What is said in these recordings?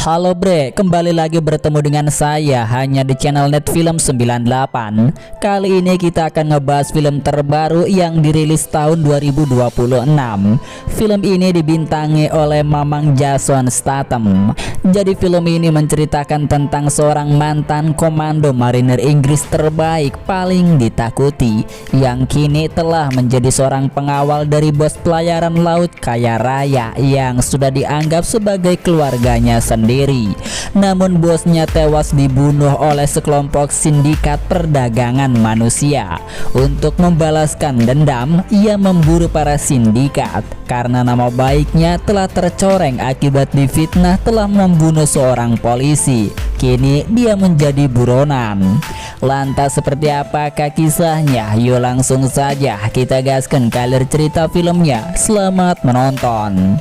Halo bre, kembali lagi bertemu dengan saya hanya di channel Netfilm 98. Kali ini kita akan ngebahas film terbaru yang dirilis tahun 2026. Film ini dibintangi oleh Mamang Jason Statham. Jadi film ini menceritakan tentang seorang mantan komando marinir Inggris terbaik paling ditakuti, yang kini telah menjadi seorang pengawal dari bos pelayaran laut kaya raya yang sudah dianggap sebagai keluarganya sendiri. Namun bosnya tewas dibunuh oleh sekelompok sindikat perdagangan manusia. Untuk membalaskan dendam, ia memburu para sindikat karena nama baiknya telah tercoreng akibat difitnah telah membunuh seorang polisi. Kini dia menjadi buronan. Lantas seperti apakah kisahnya? Yuk langsung saja kita gaskan ke alur cerita filmnya. Selamat menonton.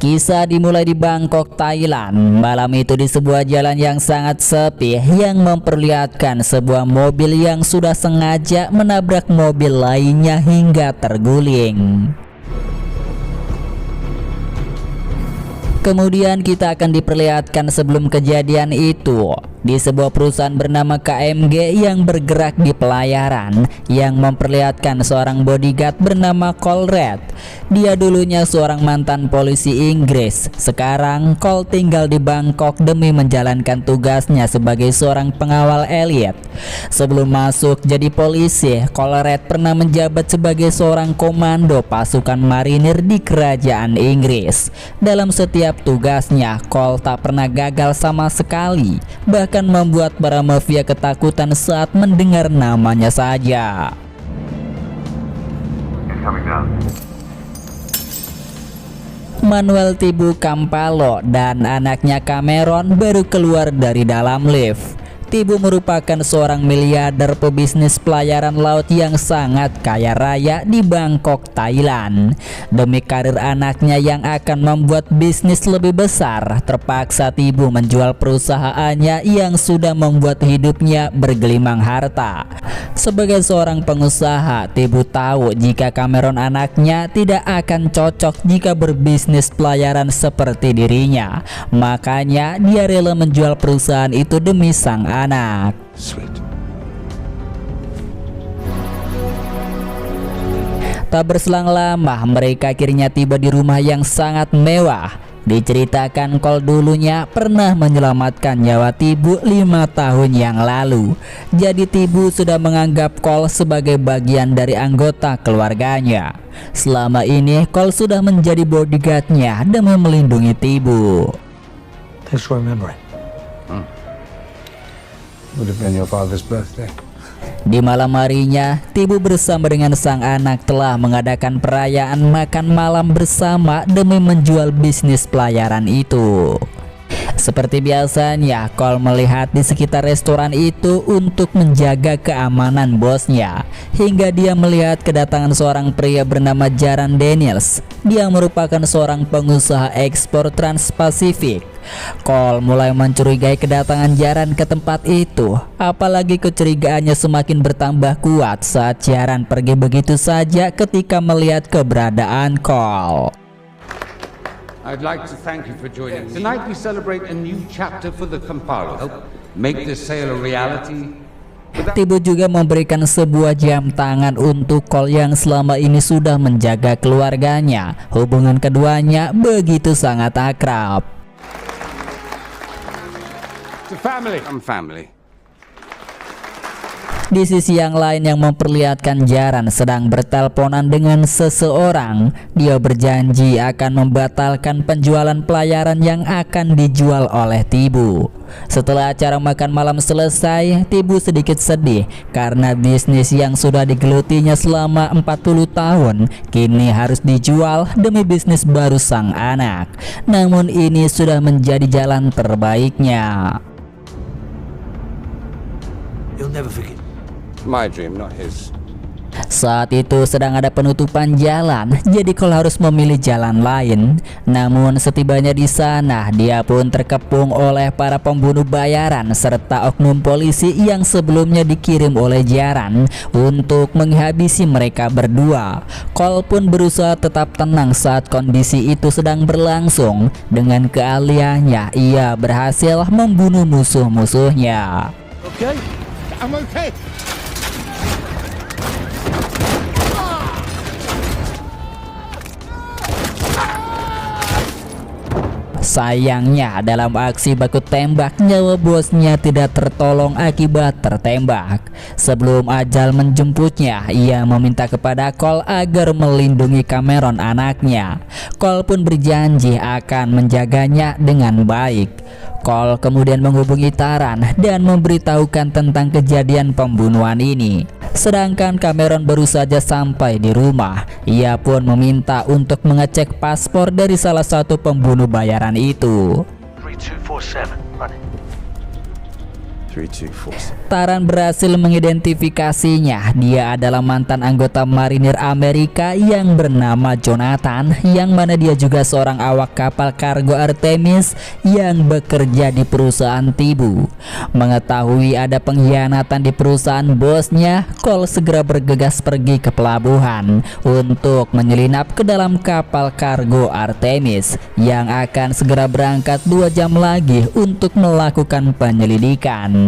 Kisah dimulai di Bangkok, Thailand. Malam itu di sebuah jalan yang sangat sepi yang memperlihatkan sebuah mobil yang sudah sengaja menabrak mobil lainnya hingga terguling. Kemudian kita akan diperlihatkan sebelum kejadian itu di sebuah perusahaan bernama KMG yang bergerak di pelayaran, yang memperlihatkan seorang bodyguard bernama Colred. Dia dulunya seorang mantan polisi Inggris. Sekarang Cole tinggal di Bangkok demi menjalankan tugasnya sebagai seorang pengawal elit. Sebelum masuk jadi polisi, Colred pernah menjabat sebagai seorang komando pasukan marinir di kerajaan Inggris. Dalam setiap tugasnya, Cole tak pernah gagal sama sekali, bahkan membuat para mafia ketakutan saat mendengar namanya saja. Manuel Tibu Kampalo dan anaknya Cameron baru keluar dari dalam lift. Tibu merupakan seorang miliarder pebisnis pelayaran laut yang sangat kaya raya di Bangkok, Thailand. Demi karir anaknya yang akan membuat bisnis lebih besar, terpaksa Tibu menjual perusahaannya yang sudah membuat hidupnya bergelimang harta. Sebagai seorang pengusaha, Tibu tahu jika Cameron anaknya tidak akan cocok jika berbisnis pelayaran seperti dirinya. Makanya dia rela menjual perusahaan itu demi sang anak. Sweet. Tak berselang lama, mereka akhirnya tiba di rumah yang sangat mewah. Diceritakan Cole dulunya pernah menyelamatkan nyawa Tibu 5 tahun yang lalu. Jadi Tibu sudah menganggap Cole sebagai bagian dari anggota keluarganya. Selama ini Cole sudah menjadi bodyguardnya demi melindungi Tibu. Thanks for remembering. Would have been your father's birthday. Di malam harinya, Tibu bersama dengan sang anak telah mengadakan perayaan makan malam bersama demi menjual bisnis pelayaran itu. Seperti biasanya, Cole melihat di sekitar restoran itu untuk menjaga keamanan bosnya, hingga dia melihat kedatangan seorang pria bernama Jaran Daniels. Dia merupakan seorang pengusaha ekspor Trans-Pasifik. Cole mulai mencurigai kedatangan Jaran ke tempat itu. Apalagi kecurigaannya semakin bertambah kuat saat Jaran pergi begitu saja ketika melihat keberadaan Cole. I'd like to thank you for joining me. Tonight we celebrate a new chapter for the Kampalo. Help make this sale a reality. Tibu juga memberikan sebuah jam tangan untuk Cole yang selama ini sudah menjaga keluarganya. Hubungan keduanya begitu sangat akrab. It's a family. I'm family. Di sisi yang lain yang memperlihatkan Jaran sedang berteleponan dengan seseorang. Dia berjanji akan membatalkan penjualan pelayaran yang akan dijual oleh Tibu. Setelah acara makan malam selesai, Tibu sedikit sedih karena bisnis yang sudah digelutinya selama 40 tahun kini harus dijual demi bisnis baru sang anak. Namun ini sudah menjadi jalan terbaiknya. You'll never forget. My dream, not his. Saat itu sedang ada penutupan jalan, jadi Cole harus memilih jalan lain. Namun setibanya di sana, dia pun terkepung oleh para pembunuh bayaran serta oknum polisi yang sebelumnya dikirim oleh Jaran untuk menghabisi mereka berdua. Cole pun berusaha tetap tenang saat kondisi itu sedang berlangsung. Dengan keahliannya, ia berhasil membunuh musuh-musuhnya. Okay? I'm okay. Sayangnya dalam aksi baku tembak, nyawa bosnya tidak tertolong akibat tertembak. Sebelum ajal menjemputnya, ia meminta kepada Cole agar melindungi Cameron anaknya. Cole pun berjanji akan menjaganya dengan baik. Cole kemudian menghubungi Taran dan memberitahukan tentang kejadian pembunuhan ini. Sedangkan Cameron baru saja sampai di rumah. Ia pun meminta untuk mengecek paspor dari salah satu pembunuh bayaran itu. 3247, running. 3247. Taran berhasil mengidentifikasinya. Dia adalah mantan anggota marinir Amerika yang bernama Jonathan, yang mana dia juga seorang awak kapal kargo Artemis yang bekerja di perusahaan Tibu. Mengetahui ada pengkhianatan di perusahaan bosnya, Cole segera bergegas pergi ke pelabuhan untuk menyelinap ke dalam kapal kargo Artemis yang akan segera berangkat 2 jam lagi untuk melakukan penyelidikan.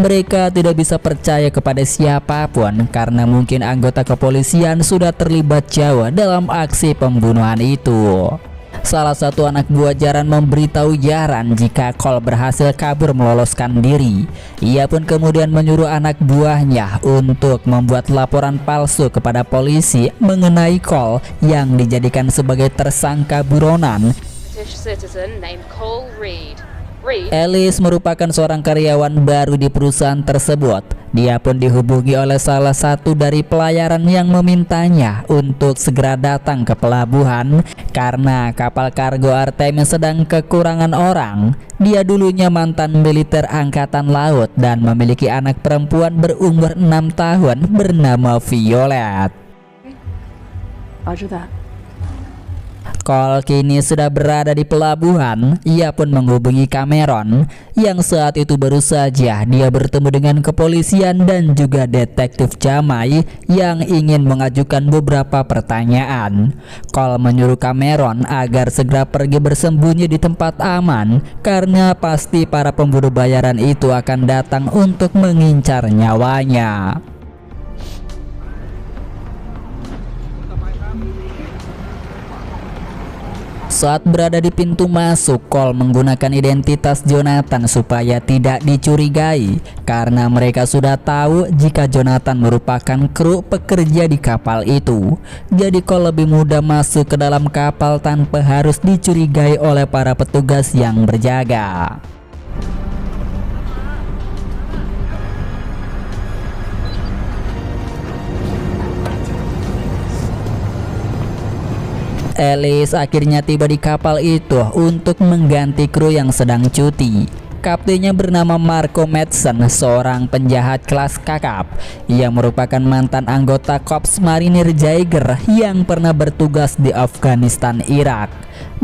Mereka tidak bisa percaya kepada siapapun karena mungkin anggota kepolisian sudah terlibat jauh dalam aksi pembunuhan itu. Salah satu anak buah Jaran memberitahu Jaran jika Cole berhasil kabur meloloskan diri. Ia pun kemudian menyuruh anak buahnya untuk membuat laporan palsu kepada polisi mengenai Cole yang dijadikan sebagai tersangka buronan. British citizen named Cole Reed. Ellis merupakan seorang karyawan baru di perusahaan tersebut. Dia pun dihubungi oleh salah satu dari pelayaran yang memintanya untuk segera datang ke pelabuhan karena kapal kargo Artemis sedang kekurangan orang. Dia dulunya mantan militer angkatan laut dan memiliki anak perempuan berumur 6 tahun bernama Violet. Roger that. Cole kini sudah berada di pelabuhan. Ia pun menghubungi Cameron yang saat itu baru saja dia bertemu dengan kepolisian dan juga detektif Jamai yang ingin mengajukan beberapa pertanyaan. Cole menyuruh Cameron agar segera pergi bersembunyi di tempat aman karena pasti para pemburu bayaran itu akan datang untuk mengincar nyawanya. Saat berada di pintu masuk, Cole menggunakan identitas Jonathan supaya tidak dicurigai karena mereka sudah tahu jika Jonathan merupakan kru pekerja di kapal itu. Jadi Cole lebih mudah masuk ke dalam kapal tanpa harus dicurigai oleh para petugas yang berjaga. Ellis akhirnya tiba di kapal itu untuk mengganti kru yang sedang cuti. Kaptennya bernama Marco Madsen, seorang penjahat kelas kakap. Ia merupakan mantan anggota Korps Marinir Jaeger yang pernah bertugas di Afghanistan, Irak.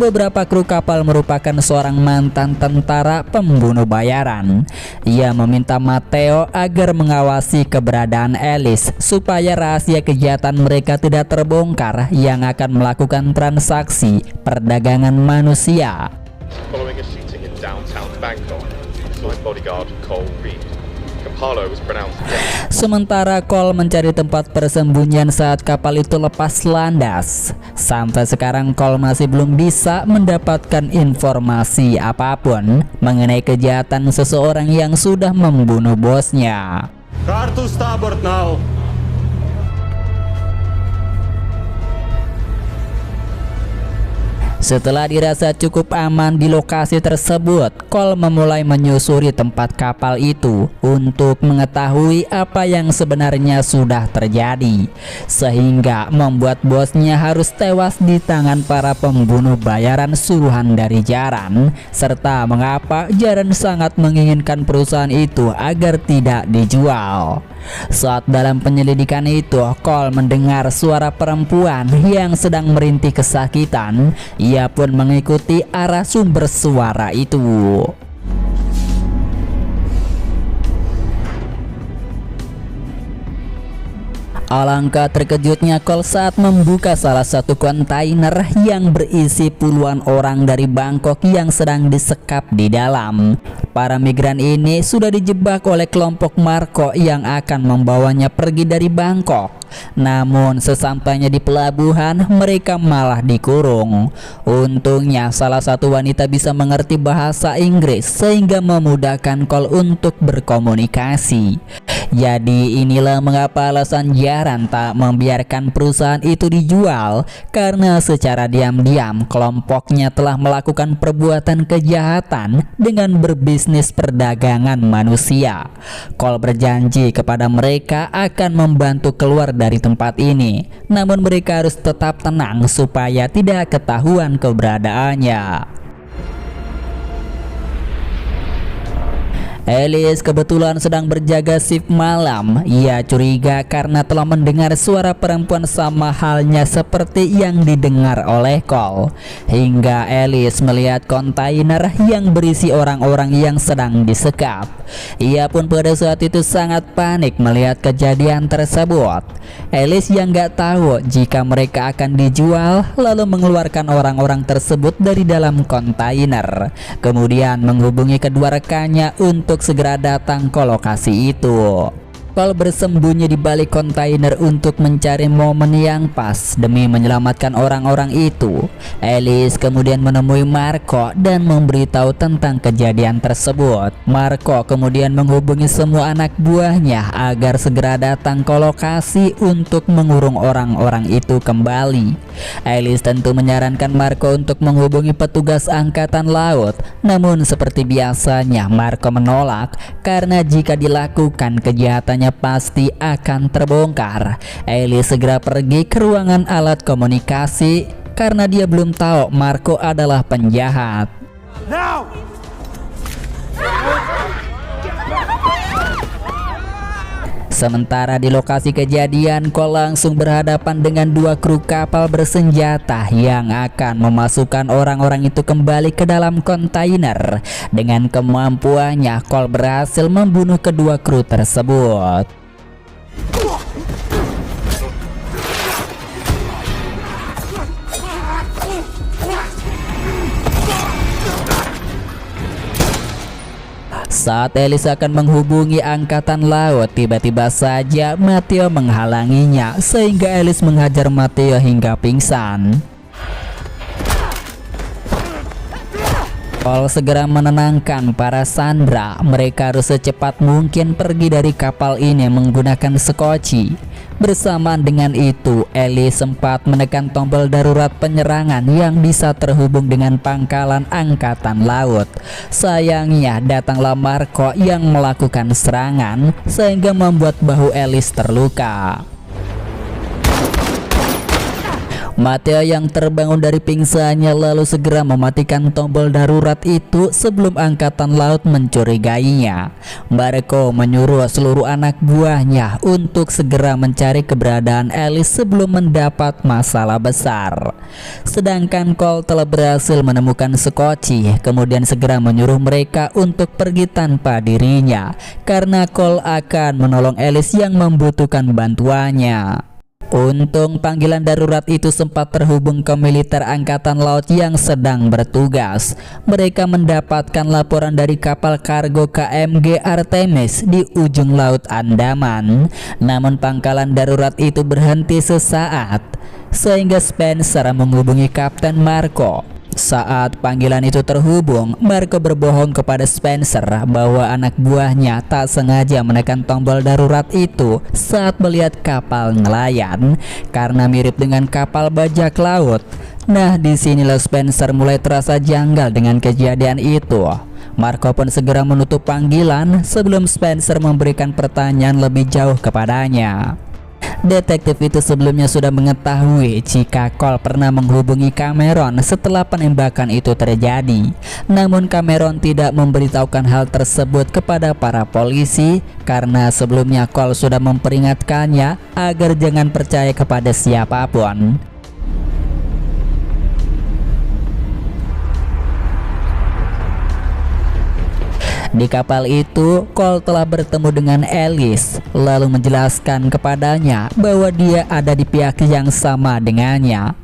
Beberapa kru kapal merupakan seorang mantan tentara pembunuh bayaran. Ia meminta Matteo agar mengawasi keberadaan Ellis supaya rahasia kejahatan mereka tidak terbongkar yang akan melakukan transaksi perdagangan manusia. Following a shooting in downtown Bangkok, saw his bodyguard Cole Reed. Campolo was pronounced dead. Sementara Cole mencari tempat persembunyian saat kapal itu lepas landas. Sampai sekarang Cole masih belum bisa mendapatkan informasi apapun mengenai kejahatan seseorang yang sudah membunuh bosnya. Car to starboard now. Setelah dirasa cukup aman di lokasi tersebut, Cole memulai menyusuri tempat kapal itu untuk mengetahui apa yang sebenarnya sudah terjadi, sehingga membuat bosnya harus tewas di tangan para pembunuh bayaran suruhan dari Jaran, serta mengapa Jaran sangat menginginkan perusahaan itu agar tidak dijual. Saat dalam penyelidikan itu, Cole mendengar suara perempuan yang sedang merintih kesakitan. Ia pun mengikuti arah sumber suara itu. Alangkah terkejutnya Cole saat membuka salah satu kontainer yang berisi puluhan orang dari Bangkok yang sedang disekap di dalam. Para migran ini sudah dijebak oleh kelompok Marco yang akan membawanya pergi dari Bangkok. Namun sesampainya di pelabuhan, mereka malah dikurung. Untungnya salah satu wanita bisa mengerti bahasa Inggris sehingga memudahkan Cole untuk berkomunikasi. Jadi inilah mengapa alasan Jaran tak membiarkan perusahaan itu dijual, karena secara diam-diam kelompoknya telah melakukan perbuatan kejahatan dengan berbisnis perdagangan manusia. Cole berjanji kepada mereka akan membantu keluar dari tempat ini, namun mereka harus tetap tenang supaya tidak ketahuan keberadaannya. Alice kebetulan sedang berjaga shift malam. Ia curiga karena telah mendengar suara perempuan sama halnya seperti yang didengar oleh Cole. Hingga Alice melihat kontainer yang berisi orang-orang yang sedang disekap. Ia pun pada saat itu sangat panik melihat kejadian tersebut. Alice yang gak tahu jika mereka akan dijual, lalu mengeluarkan orang-orang tersebut dari dalam kontainer, kemudian menghubungi kedua rekannya untuk segera datang ke lokasi itu. Cole bersembunyi di balik kontainer untuk mencari momen yang pas demi menyelamatkan orang-orang itu. Alice kemudian menemui Marco dan memberitahu tentang kejadian tersebut. Marco kemudian menghubungi semua anak buahnya agar segera datang ke lokasi untuk mengurung orang-orang itu kembali. Alice tentu menyarankan Marco untuk menghubungi petugas angkatan laut, namun seperti biasanya Marco menolak karena jika dilakukan kejahatannya pasti akan terbongkar. Alice segera pergi ke ruangan alat komunikasi karena dia belum tahu Marco adalah penjahat. Now! Sementara di lokasi kejadian, Cole langsung berhadapan dengan dua kru kapal bersenjata yang akan memasukkan orang-orang itu kembali ke dalam kontainer. Dengan kemampuannya, Cole berhasil membunuh kedua kru tersebut. Saat Alice akan menghubungi angkatan laut, tiba-tiba saja Matteo menghalanginya sehingga Alice menghajar Matteo hingga pingsan. Cole segera menenangkan para sandera. Mereka harus secepat mungkin pergi dari kapal ini menggunakan skoci. Bersamaan dengan itu, Alice sempat menekan tombol darurat penyerangan yang bisa terhubung dengan pangkalan angkatan laut. Sayangnya datanglah Marco yang melakukan serangan sehingga membuat bahu Alice terluka. Matteo yang terbangun dari pingsannya lalu segera mematikan tombol darurat itu sebelum angkatan laut mencurigainya. Marco menyuruh seluruh anak buahnya untuk segera mencari keberadaan Alice sebelum mendapat masalah besar. Sedangkan Cole telah berhasil menemukan skoci, kemudian segera menyuruh mereka untuk pergi tanpa dirinya karena Cole akan menolong Alice yang membutuhkan bantuannya. Untung panggilan darurat itu sempat terhubung ke militer angkatan laut yang sedang bertugas. Mereka mendapatkan laporan dari kapal kargo KMG Artemis di ujung laut Andaman. Namun pangkalan darurat itu berhenti sesaat, sehingga Spencer menghubungi Kapten Marco. Saat panggilan itu terhubung, Marco berbohong kepada Spencer bahwa anak buahnya tak sengaja menekan tombol darurat itu saat melihat kapal nelayan karena mirip dengan kapal bajak laut. Nah, disinilah Spencer mulai terasa janggal dengan kejadian itu. Marco pun segera menutup panggilan sebelum Spencer memberikan pertanyaan lebih jauh kepadanya. Detektif itu sebelumnya sudah mengetahui jika Cole pernah menghubungi Cameron setelah penembakan itu terjadi. Namun Cameron tidak memberitahukan hal tersebut kepada para polisi karena sebelumnya Cole sudah memperingatkannya agar jangan percaya kepada siapapun. Di kapal itu, Cole telah bertemu dengan Alice, lalu menjelaskan kepadanya bahwa dia ada di pihak yang sama dengannya.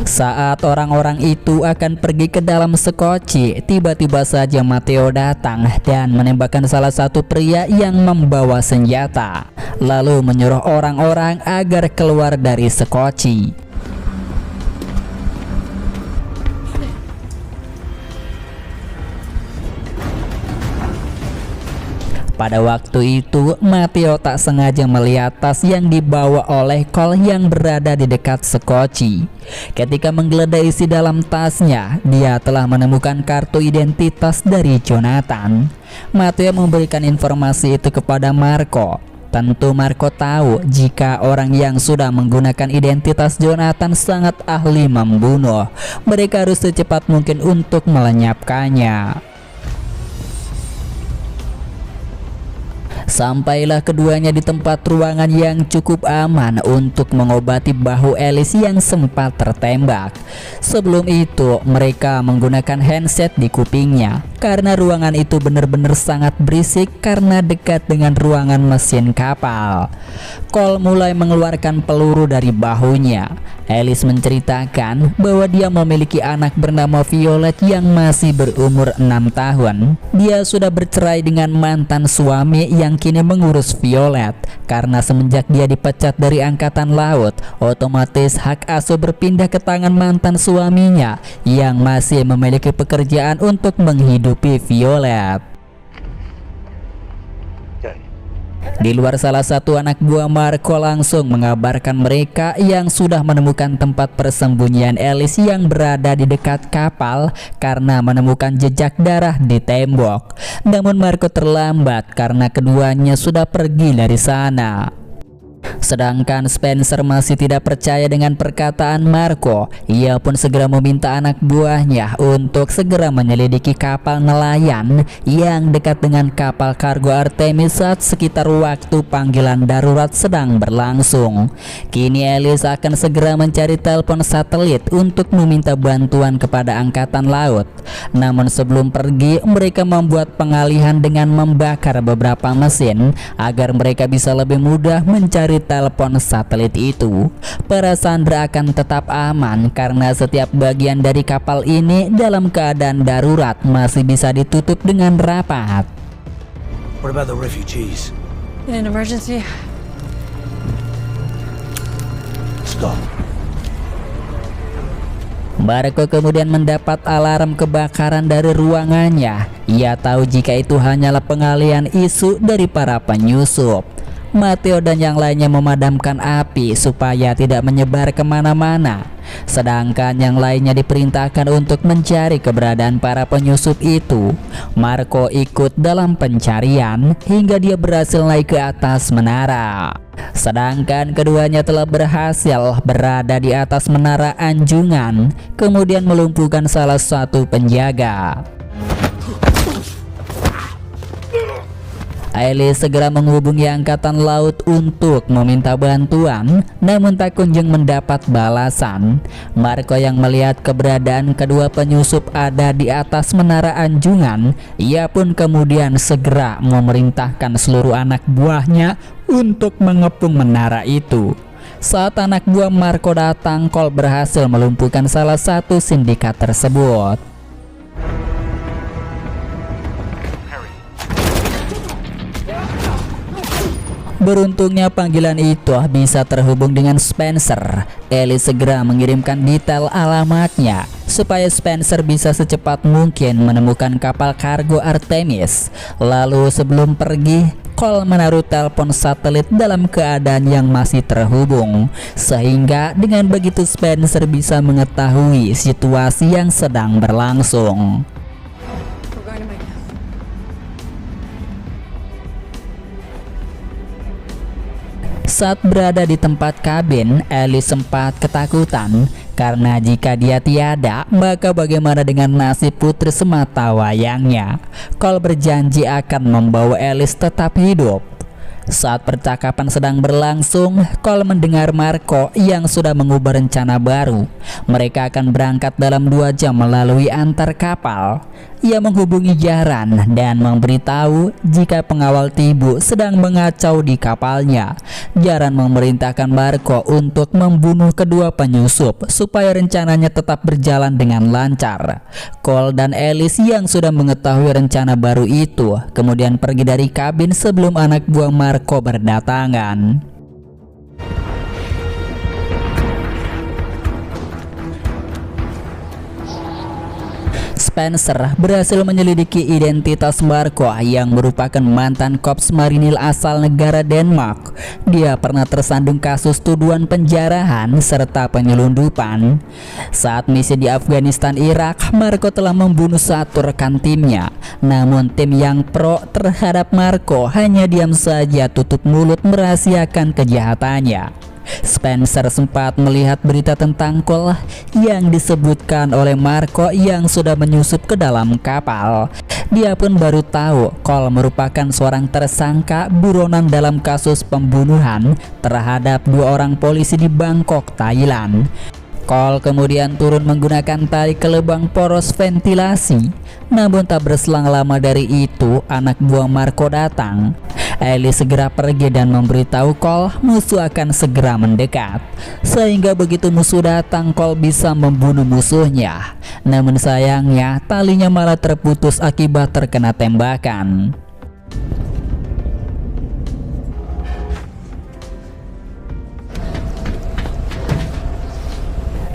Saat orang-orang itu akan pergi ke dalam sekoci, tiba-tiba saja Matteo datang dan menembakkan salah satu pria yang membawa senjata, lalu menyuruh orang-orang agar keluar dari sekoci. Pada waktu itu, Matteo tak sengaja melihat tas yang dibawa oleh Cole yang berada di dekat sekoci. Ketika menggeledah isi dalam tasnya, dia telah menemukan kartu identitas dari Jonathan. Matteo memberikan informasi itu kepada Marco. Tentu Marco tahu jika orang yang sudah menggunakan identitas Jonathan sangat ahli membunuh. Mereka harus secepat mungkin untuk melenyapkannya. Sampailah keduanya di tempat ruangan yang cukup aman untuk mengobati bahu Alice yang sempat tertembak. Sebelum itu, mereka menggunakan handset di kupingnya karena ruangan itu benar-benar sangat berisik karena dekat dengan ruangan mesin kapal. Cole mulai mengeluarkan peluru dari bahunya. Alice menceritakan bahwa dia memiliki anak bernama Violet yang masih berumur 6 tahun. Dia sudah bercerai dengan mantan suami yang kini mengurus Violet. Karena semenjak dia dipecat dari angkatan laut, otomatis hak asuh berpindah ke tangan mantan suaminya yang masih memiliki pekerjaan untuk menghidupi Violet. Di luar, salah satu anak buah Marco langsung mengabarkan mereka yang sudah menemukan tempat persembunyian Alice yang berada di dekat kapal karena menemukan jejak darah di tembok. Namun Marco terlambat karena keduanya sudah pergi dari sana. Sedangkan Spencer masih tidak percaya dengan perkataan Marco. Ia pun segera meminta anak buahnya untuk segera menyelidiki kapal nelayan yang dekat dengan kapal kargo Artemis saat sekitar waktu panggilan darurat sedang berlangsung. Kini Alice akan segera mencari telepon satelit untuk meminta bantuan kepada angkatan laut. Namun sebelum pergi, mereka membuat pengalihan dengan membakar beberapa mesin agar mereka bisa lebih mudah mencari telepon satelit itu. Para sandera akan tetap aman karena setiap bagian dari kapal ini dalam keadaan darurat masih bisa ditutup dengan rapat. What about the refugees? In an emergency, Stop. Marco kemudian mendapat alarm kebakaran dari ruangannya. Ia tahu jika itu hanyalah pengalihan isu dari para penyusup. Matteo dan yang lainnya memadamkan api supaya tidak menyebar kemana-mana. Sedangkan yang lainnya diperintahkan untuk mencari keberadaan para penyusup itu. Marco ikut dalam pencarian hingga dia berhasil naik ke atas menara. Sedangkan keduanya telah berhasil berada di atas menara anjungan, kemudian melumpuhkan salah satu penjaga. Alice segera menghubungi angkatan laut untuk meminta bantuan, namun tak kunjung mendapat balasan. Marco yang melihat keberadaan kedua penyusup ada di atas menara anjungan, ia pun kemudian segera memerintahkan seluruh anak buahnya untuk mengepung menara itu. Saat anak buah Marco datang, Cole berhasil melumpuhkan salah satu sindikat tersebut. Beruntungnya panggilan itu bisa terhubung dengan Spencer. Alice segera mengirimkan detail alamatnya supaya Spencer bisa secepat mungkin menemukan kapal kargo Artemis. Lalu sebelum pergi, Cole menaruh telepon satelit dalam keadaan yang masih terhubung, sehingga dengan begitu Spencer bisa mengetahui situasi yang sedang berlangsung. We're going to make this. Saat berada di tempat kabin, Ellie sempat ketakutan karena jika dia tiada, maka bagaimana dengan nasib putri semata wayangnya. Cole berjanji akan membawa Alice tetap hidup. Saat percakapan sedang berlangsung, Cole mendengar Marco yang sudah mengubah rencana baru. Mereka akan berangkat dalam 2 jam melalui antar kapal. Ia menghubungi Jaran dan memberitahu jika pengawal Tibu sedang mengacau di kapalnya. Jaran memerintahkan Marco untuk membunuh kedua penyusup supaya rencananya tetap berjalan dengan lancar. Cole dan Alice yang sudah mengetahui rencana baru itu kemudian pergi dari kabin sebelum anak buah Marco berdatangan. Spencer berhasil menyelidiki identitas Marco yang merupakan mantan korps marinir asal negara Denmark. Dia pernah tersandung kasus tuduhan penjarahan serta penyelundupan. Saat misi di Afghanistan Irak, Marco telah membunuh 1 rekan timnya. Namun tim yang pro terhadap Marco hanya diam saja tutup mulut merahasiakan kejahatannya. Spencer sempat melihat berita tentang Cole yang disebutkan oleh Marco yang sudah menyusup ke dalam kapal. Dia pun baru tahu Cole merupakan seorang tersangka buronan dalam kasus pembunuhan terhadap 2 orang polisi di Bangkok, Thailand. Cole kemudian turun menggunakan tali ke lubang poros ventilasi. Namun tak berselang lama dari itu, anak buah Marco datang. Ellie segera pergi dan memberitahu Cole musuh akan segera mendekat. Sehingga begitu musuh datang, Cole bisa membunuh musuhnya. Namun sayangnya talinya malah terputus akibat terkena tembakan.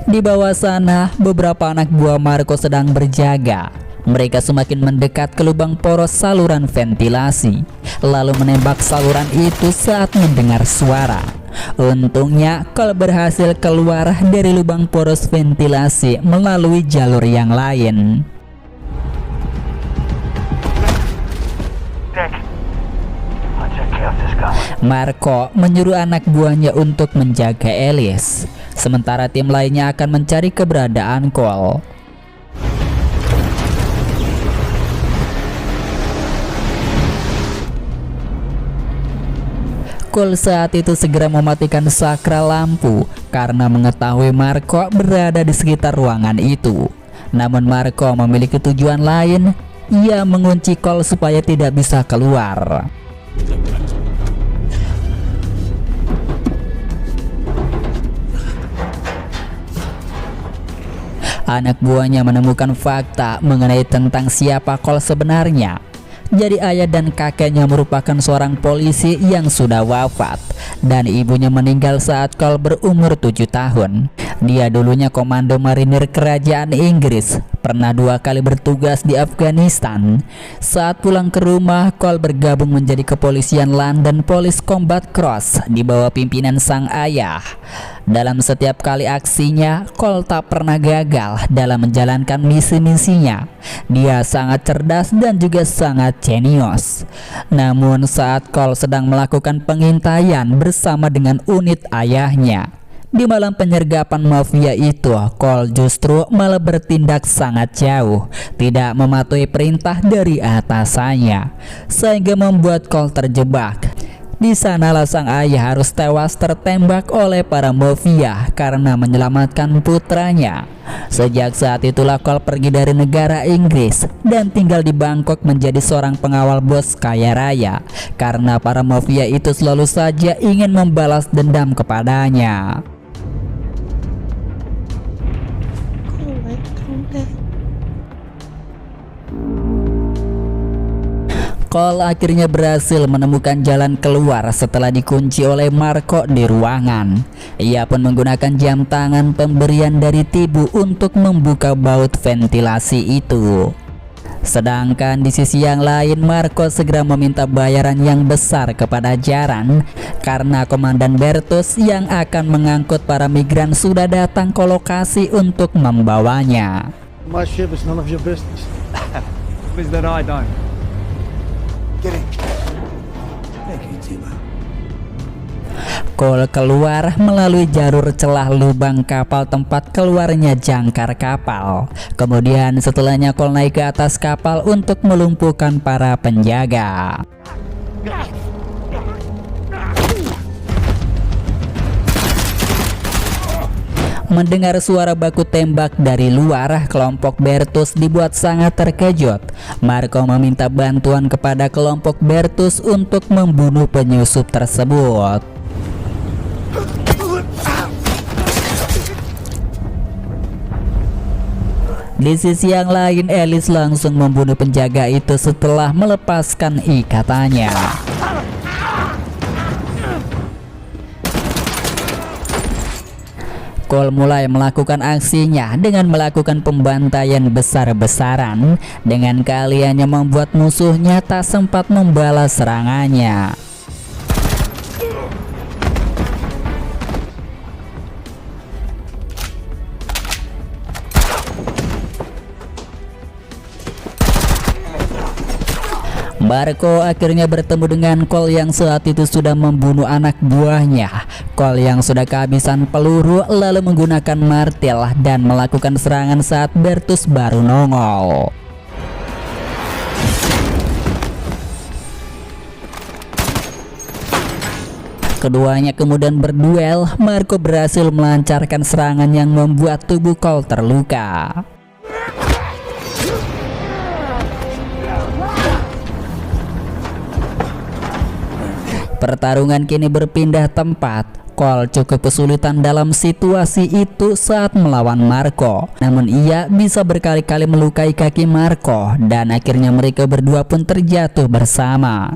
Di bawah sana, beberapa anak buah Marco sedang berjaga. Mereka semakin mendekat ke lubang poros saluran ventilasi, lalu menembak saluran itu saat mendengar suara. Untungnya, Cole berhasil keluar dari lubang poros ventilasi melalui jalur yang lain. Dick, I'll check out this guy. Marco menyuruh anak buahnya untuk menjaga Alice, sementara tim lainnya akan mencari keberadaan Cole. Cole saat itu segera mematikan sakral lampu karena mengetahui Marco berada di sekitar ruangan itu. Namun Marco memiliki tujuan lain. Ia mengunci Cole supaya tidak bisa keluar. Anak buahnya menemukan fakta mengenai tentang siapa Cole sebenarnya. Jadi ayah dan kakeknya merupakan seorang polisi yang sudah wafat, dan ibunya meninggal saat Cole berumur 7 tahun. Dia dulunya komando marinir kerajaan Inggris, pernah 2 kali bertugas di Afghanistan. Saat pulang ke rumah, Cole bergabung menjadi kepolisian London Police Combat Corps di bawah pimpinan sang ayah. Dalam setiap kali aksinya, Cole tak pernah gagal dalam menjalankan misi-misinya. Dia sangat cerdas dan juga sangat jenius. Namun saat Cole sedang melakukan pengintaian bersama dengan unit ayahnya, di malam penyergapan mafia itu, Cole justru malah bertindak sangat jauh, tidak mematuhi perintah dari atasannya, sehingga membuat Cole terjebak. Di sanalah sang ayah harus tewas tertembak oleh para mafia karena menyelamatkan putranya. Sejak saat itulah Cole pergi dari negara Inggris dan tinggal di Bangkok menjadi seorang pengawal bos kaya raya, karena para mafia itu selalu saja ingin membalas dendam kepadanya. Cole akhirnya berhasil menemukan jalan keluar setelah dikunci oleh Marco di ruangan. Ia pun menggunakan jam tangan pemberian dari Tibu untuk membuka baut ventilasi itu. Sedangkan di sisi yang lain, Marco segera meminta bayaran yang besar kepada Jaran karena Komandan Bertus yang akan mengangkut para migran sudah datang ke lokasi untuk membawanya. My ship is none of your business. Is that I don't? Get in. Thank you, Timo. Cole keluar melalui jalur celah lubang kapal tempat keluarnya jangkar kapal. Kemudian setelahnya Cole naik ke atas kapal untuk melumpuhkan para penjaga. Mendengar suara baku tembak dari luar, kelompok Bertus dibuat sangat terkejut. Marco meminta bantuan kepada kelompok Bertus untuk membunuh penyusup tersebut. Di sisi yang lain, Alice langsung membunuh penjaga itu setelah melepaskan ikatannya. Cole mulai melakukan aksinya dengan melakukan pembantaian besar-besaran. Dengan keahliannya membuat musuhnya tak sempat membalas serangannya. Marco akhirnya bertemu dengan Cole yang saat itu sudah membunuh anak buahnya. Cole yang sudah kehabisan peluru lalu menggunakan martil dan melakukan serangan saat Bertus baru nongol. Keduanya kemudian berduel. Marco berhasil melancarkan serangan yang membuat tubuh Cole terluka. Pertarungan kini berpindah tempat. Cole cukup kesulitan dalam situasi itu saat melawan Marco. Namun ia bisa berkali-kali melukai kaki Marco dan akhirnya mereka berdua pun terjatuh bersama.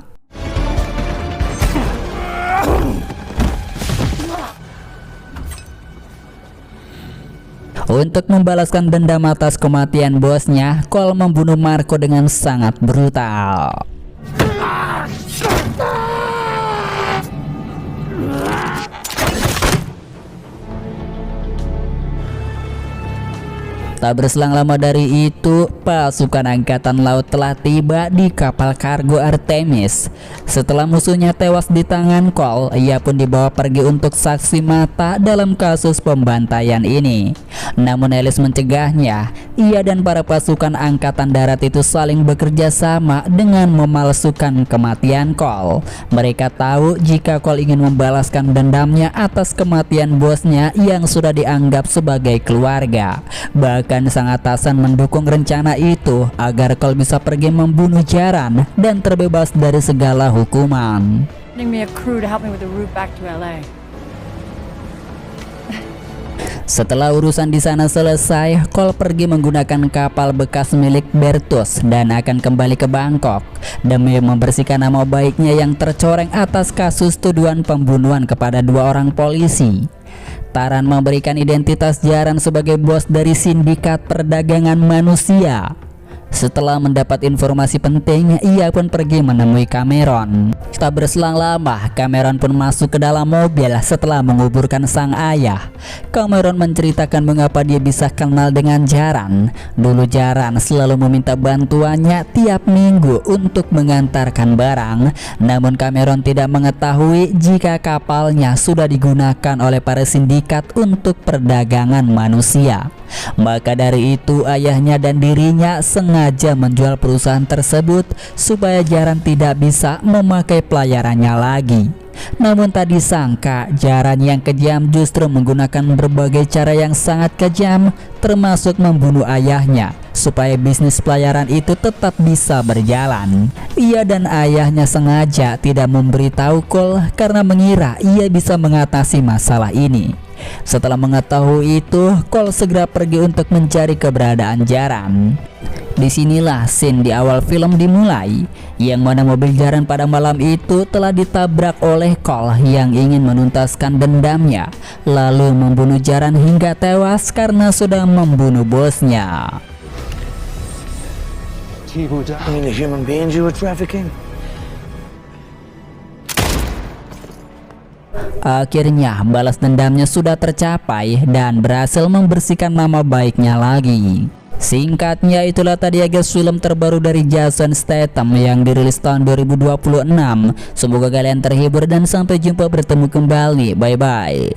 Untuk membalaskan dendam atas kematian bosnya, Cole membunuh Marco dengan sangat brutal. Tak berselang lama dari itu, pasukan angkatan laut telah tiba di kapal kargo Artemis. Setelah musuhnya tewas di tangan Cole, ia pun dibawa pergi untuk saksi mata dalam kasus pembantaian ini. Namun Alice mencegahnya. Ia dan para pasukan angkatan darat itu saling bekerja sama dengan memalsukan kematian Cole. Mereka tahu jika Cole ingin membalaskan dendamnya atas kematian bosnya yang sudah dianggap sebagai keluarga. Bahkan sang atasan mendukung rencana itu agar Cole bisa pergi membunuh Jaran dan terbebas dari segala hukuman. Sending me a crew to help me with the route back to LA. Setelah urusan di sana selesai, Cole pergi menggunakan kapal bekas milik Bertus dan akan kembali ke Bangkok demi membersihkan nama baiknya yang tercoreng atas kasus tuduhan pembunuhan kepada 2 orang polisi. Taran memberikan identitas Jaran sebagai bos dari sindikat perdagangan manusia. Setelah mendapat informasi penting, ia pun pergi menemui Cameron. Tak berselang lama, Cameron pun masuk ke dalam mobil setelah menguburkan sang ayah. Cameron menceritakan mengapa dia bisa kenal dengan Jaran. Dulu Jaran selalu meminta bantuannya tiap minggu untuk mengantarkan barang. Namun Cameron tidak mengetahui jika kapalnya sudah digunakan oleh para sindikat untuk perdagangan manusia. Maka dari itu ayahnya dan dirinya sengaja menjual perusahaan tersebut supaya Jaran tidak bisa memakai pelayarannya lagi. Namun tak disangka Jaran yang kejam justru menggunakan berbagai cara yang sangat kejam, termasuk membunuh ayahnya supaya bisnis pelayaran itu tetap bisa berjalan. Ia dan ayahnya sengaja tidak memberitahu Cole karena mengira ia bisa mengatasi masalah ini. Setelah mengetahui itu, Cole segera pergi untuk mencari keberadaan Jaran. Disinilah scene di awal film dimulai, yang mana mobil Jaran pada malam itu telah ditabrak oleh Cole yang ingin menuntaskan dendamnya, lalu membunuh Jaran hingga tewas karena sudah membunuh bosnya. people die. I mean, the human beings you were trafficking? Akhirnya balas dendamnya sudah tercapai dan berhasil membersihkan nama baiknya lagi. Singkatnya itulah tadi ya guys film terbaru dari Jason Statham yang dirilis tahun 2026. Semoga kalian terhibur dan sampai jumpa bertemu kembali. Bye bye.